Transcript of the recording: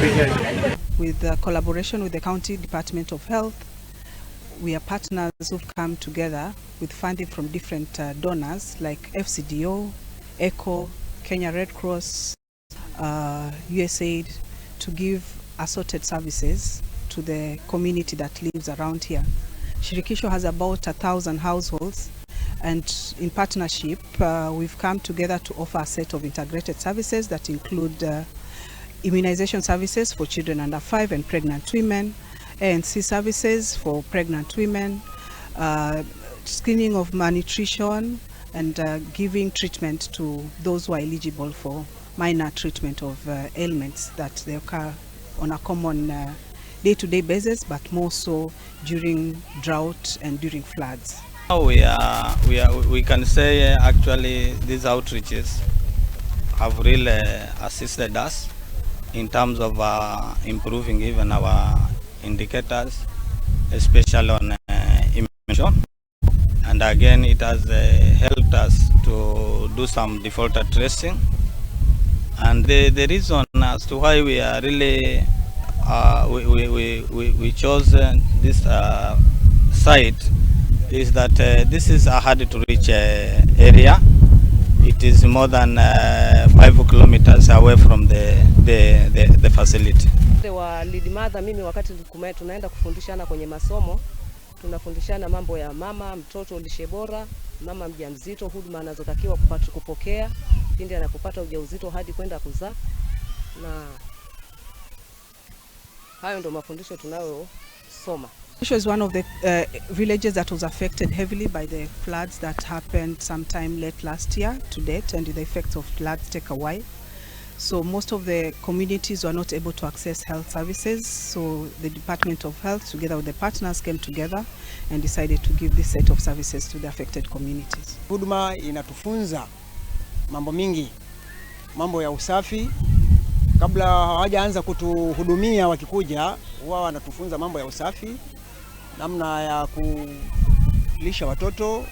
With the collaboration with the County Department of Health, we are partners who've come together with funding from different donors like FCDO, ECHO, Kenya Red Cross, USAID, to give assorted services to the community that lives around here. Shirikisho has about 1,000 households, and in partnership we've come together to offer a set of integrated services that include immunization services for children under 5 and pregnant women, ANC services for pregnant women, screening of malnutrition, and giving treatment to those who are eligible for minor treatment of ailments that they occur on a common day-to-day basis, but more so during drought and during floods. We can say actually these outreaches have really assisted us in terms of improving even our indicators, especially on immunization. And again, it has helped us to do some defaulter tracing. And the reason as to why we are really we chose this site is that this is a hard to reach area. It is more than 5 kilometers away from the facility. Wa lead mother, mimi wakati tunaenda kufundishana kwenye masomo, tunafundishana mambo ya mama, mtoto, lishe bora, mama mjamzito, huduma anazotakiwa kupokea pindi anapopata ujauzito hadi kwenda kuzaa, na hayo ndo mafundisho tunayosoma. This was one of the villages that was affected heavily by the floods that happened sometime late last year to date, and the effects of floods take a while. So most of the communities were not able to access health services. So the Department of Health, together with the partners, came together and decided to give this set of services to the affected communities. Huduma inatufunza mambo mingi, mambo ya usafi. Kabla hawajaanza kutuhudumia wakikuja, wao wanatufunza mambo ya usafi, namna ya kulisha watoto.